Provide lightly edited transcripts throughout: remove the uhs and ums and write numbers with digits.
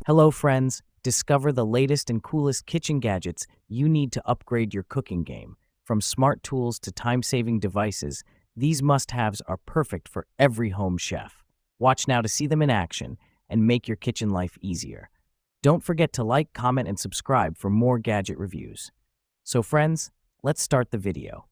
Hello, friends. Discover the latest and coolest kitchen gadgets you need to upgrade your cooking game. From smart tools to time-saving devices, these must-haves are perfect for every home chef. Watch now to see them in action and make your kitchen life easier. Don't forget to like, comment, and subscribe for more gadget reviews. So, friends, let's start the video.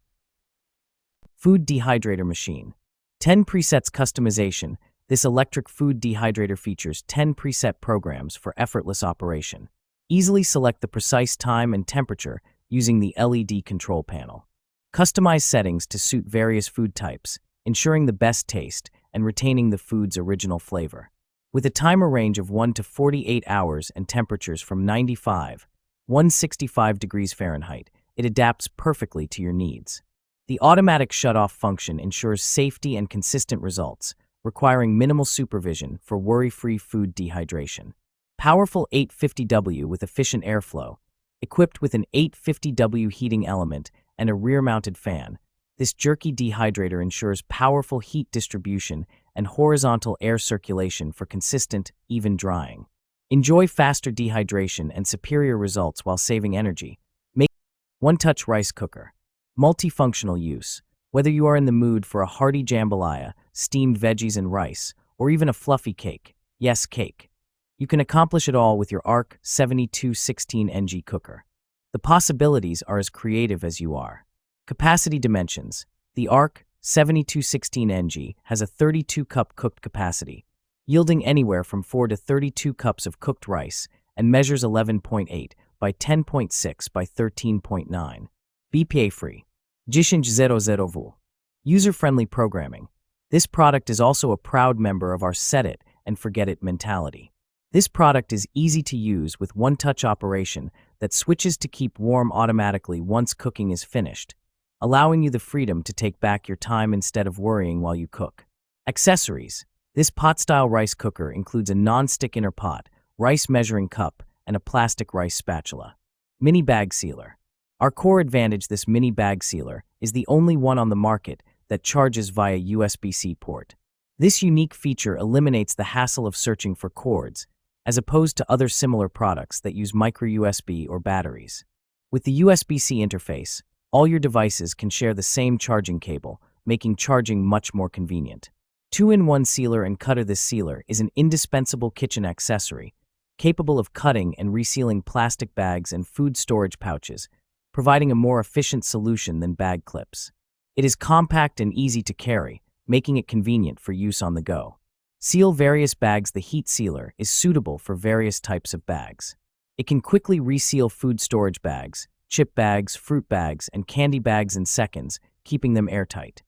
Food dehydrator machine. 10 presets customization. This electric food dehydrator features 10 preset programs for effortless operation. Easily select the precise time and temperature using the LED control panel. Customize settings to suit various food types, ensuring the best taste and retaining the food's original flavor. With a timer range of 1 to 48 hours and temperatures from 165 degrees Fahrenheit, it adapts perfectly to your needs. The automatic shut-off function ensures safety and consistent results, requiring minimal supervision for worry-free food dehydration. Powerful 850W with efficient airflow. Equipped with an 850W heating element and a rear-mounted fan, this jerky dehydrator ensures powerful heat distribution and horizontal air circulation for consistent, even drying. Enjoy faster dehydration and superior results while saving energy. Make one-touch rice cooker. Multifunctional use. Whether you are in the mood for a hearty jambalaya, steamed veggies and rice, or even a fluffy cake, yes, cake, you can accomplish it all with your ARC 7216NG cooker. The possibilities are as creative as you are. Capacity dimensions. The ARC 7216NG has a 32-cup cooked capacity, yielding anywhere from 4 to 32 cups of cooked rice, and measures 11.8 by 10.6 by 13.9. BPA-free. 10.00V. User-friendly programming. This product is also a proud member of our set it and forget it mentality. This product is easy to use with one-touch operation that switches to keep warm automatically once cooking is finished, allowing you the freedom to take back your time instead of worrying while you cook. Accessories. This pot-style rice cooker includes a non-stick inner pot, rice measuring cup, and a plastic rice spatula. Mini bag sealer. Our core advantage, this mini bag sealer is the only one on the market that charges via USB-C port. This unique feature eliminates the hassle of searching for cords, as opposed to other similar products that use micro USB or batteries. With the USB-C interface, all your devices can share the same charging cable, making charging much more convenient. 2-in-1 sealer and cutter. This sealer is an indispensable kitchen accessory, capable of cutting and resealing plastic bags and food storage pouches, providing a more efficient solution than bag clips. It is compact and easy to carry, making it convenient for use on the go. Seal various bags. The heat sealer is suitable for various types of bags. It can quickly reseal food storage bags, chip bags, fruit bags, and candy bags in seconds, keeping them airtight.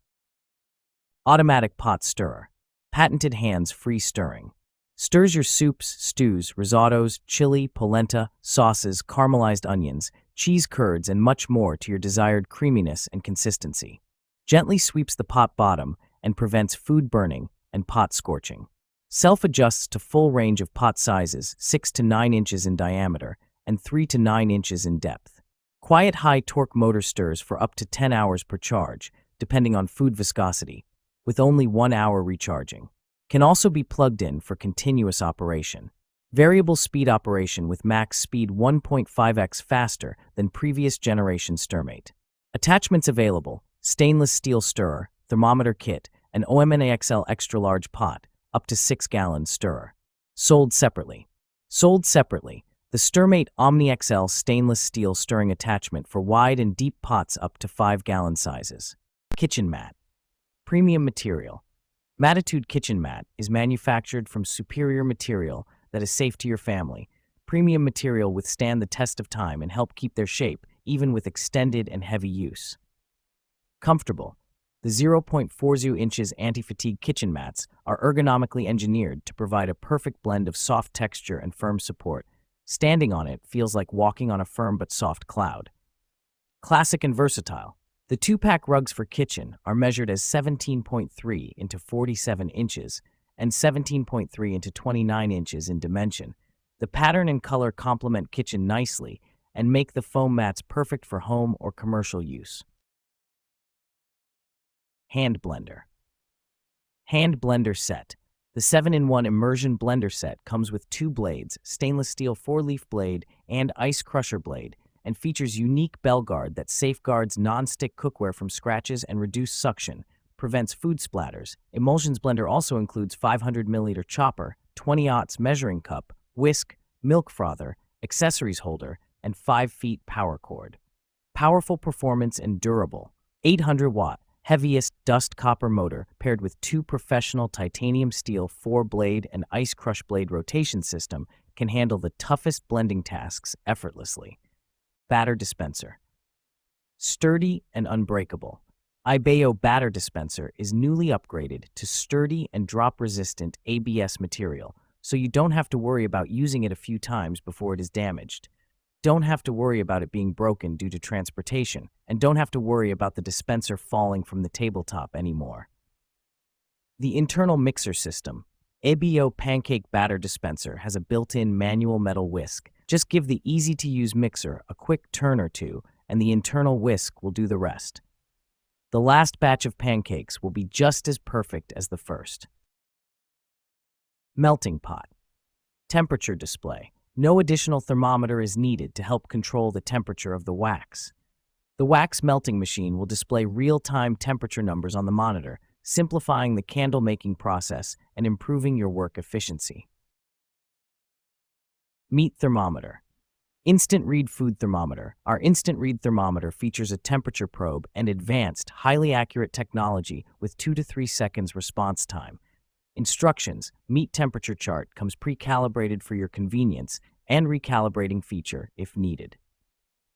Automatic pot stirrer. Patented hands-free stirring. Stirs your soups, stews, risottos, chili, polenta, sauces, caramelized onions, cheese curds, and much more to your desired creaminess and consistency. Gently sweeps the pot bottom and prevents food burning and pot scorching. Self-adjusts to full range of pot sizes, 6 to 9 inches in diameter and 3 to 9 inches in depth. Quiet high-torque motor stirs for up to 10 hours per charge, depending on food viscosity, with only 1 hour recharging. Can also be plugged in for continuous operation. Variable speed operation with max speed 1.5x faster than previous generation stirmate. Attachments available: stainless steel stirrer, thermometer kit, and OMNAXL extra large pot, up to 6-gallon stirrer. Sold separately. The Stirmate Omni XL stainless steel stirring attachment for wide and deep pots up to 5-gallon sizes. Kitchen mat. Premium material. Matitude kitchen mat is manufactured from superior material that is safe to your family. Premium material withstand the test of time and help keep their shape even with extended and heavy use. Comfortable. The 0.40 inches anti-fatigue kitchen mats are ergonomically engineered to provide a perfect blend of soft texture and firm support. Standing on it feels like walking on a firm but soft cloud. Classic and versatile. The 2-pack rugs for kitchen are measured as 17.3 into 47 inches and 17.3 into 29 inches in dimension. The pattern and color complement kitchen nicely and make the foam mats perfect for home or commercial use. Hand blender. Hand blender set. The 7-in-1 immersion blender set comes with 2 blades, stainless steel 4-leaf blade and ice crusher blade, and features unique bell guard that safeguards non-stick cookware from scratches and reduced suction, prevents food splatters. Emulsions blender also includes 500 milliliter chopper, 20-aughts measuring cup, whisk, milk frother, accessories holder, and 5 feet power cord. Powerful performance and durable. 800-watt, heaviest dust copper motor paired with 2 professional titanium steel 4-blade and ice crush blade rotation system can handle the toughest blending tasks effortlessly. Batter dispenser. Sturdy and unbreakable. Ibeo batter dispenser is newly upgraded to sturdy and drop-resistant ABS material, so you don't have to worry about using it a few times before it is damaged. Don't have to worry about it being broken due to transportation, and don't have to worry about the dispenser falling from the tabletop anymore. The internal mixer system. Ibeo pancake batter dispenser has a built-in manual metal whisk. Just give the easy-to-use mixer a quick turn or two, and the internal whisk will do the rest. The last batch of pancakes will be just as perfect as the first. Melting pot. Temperature display. No additional thermometer is needed to help control the temperature of the wax. The wax melting machine will display real-time temperature numbers on the monitor, simplifying the candle-making process and improving your work efficiency. Meat thermometer. Instant read food thermometer. Our instant read thermometer features a temperature probe and advanced, highly accurate technology with 2 to 3 seconds response time. Instructions: meat temperature chart comes pre-calibrated for your convenience and recalibrating feature if needed.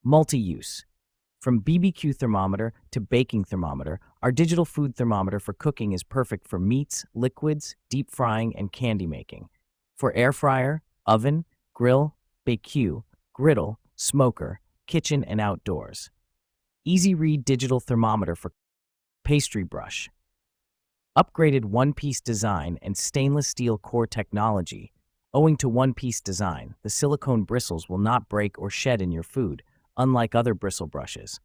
Multi-use. From BBQ thermometer to baking thermometer, our digital food thermometer for cooking is perfect for meats, liquids, deep frying, and candy making. For air fryer, oven, grill, BBQ, griddle, smoker, kitchen, and outdoors. Easy read digital thermometer for pastry brush. Upgraded one-piece design and stainless steel core technology. Owing to one-piece design, the silicone bristles will not break or shed in your food, unlike other bristle brushes.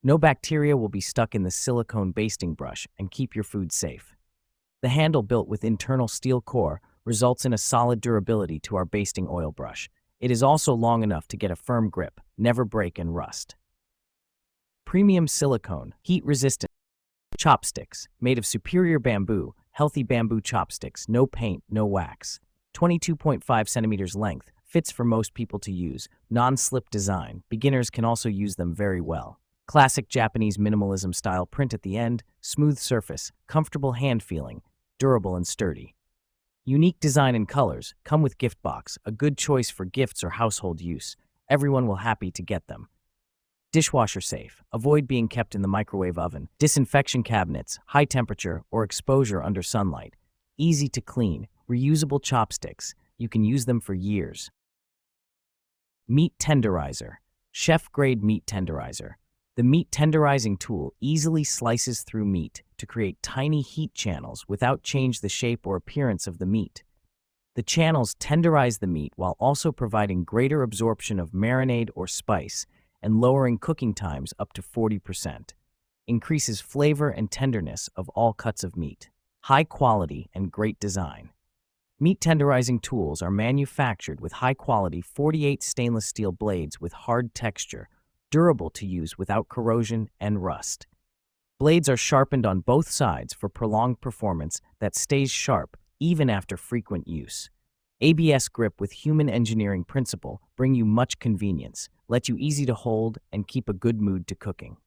No bacteria will be stuck in the silicone basting brush and keep your food safe. The handle built with internal steel core results in a solid durability to our basting oil brush. It is also long enough to get a firm grip, never break and rust. Premium silicone, heat-resistant. Chopsticks, made of superior bamboo, healthy bamboo chopsticks, no paint, no wax. 22.5 centimeters length, fits for most people to use, non-slip design, beginners can also use them very well. Classic Japanese minimalism style print at the end, smooth surface, comfortable hand feeling, durable and sturdy. Unique design and colors, come with gift box, a good choice for gifts or household use. Everyone will happy to get them. Dishwasher safe, avoid being kept in the microwave oven. Disinfection cabinets, high temperature or exposure under sunlight. Easy to clean, reusable chopsticks, you can use them for years. Meat tenderizer, chef-grade meat tenderizer. The meat tenderizing tool easily slices through meat to create tiny heat channels without change the shape or appearance of the meat. The channels tenderize the meat while also providing greater absorption of marinade or spice and lowering cooking times up to 40%. Increases flavor and tenderness of all cuts of meat. High quality and great design. Meat tenderizing tools are manufactured with high-quality 48 stainless steel blades with hard texture, durable to use without corrosion and rust. Blades are sharpened on both sides for prolonged performance that stays sharp even after frequent use. ABS grip with human engineering principle bring you much convenience, let you easy to hold, and keep a good mood to cooking.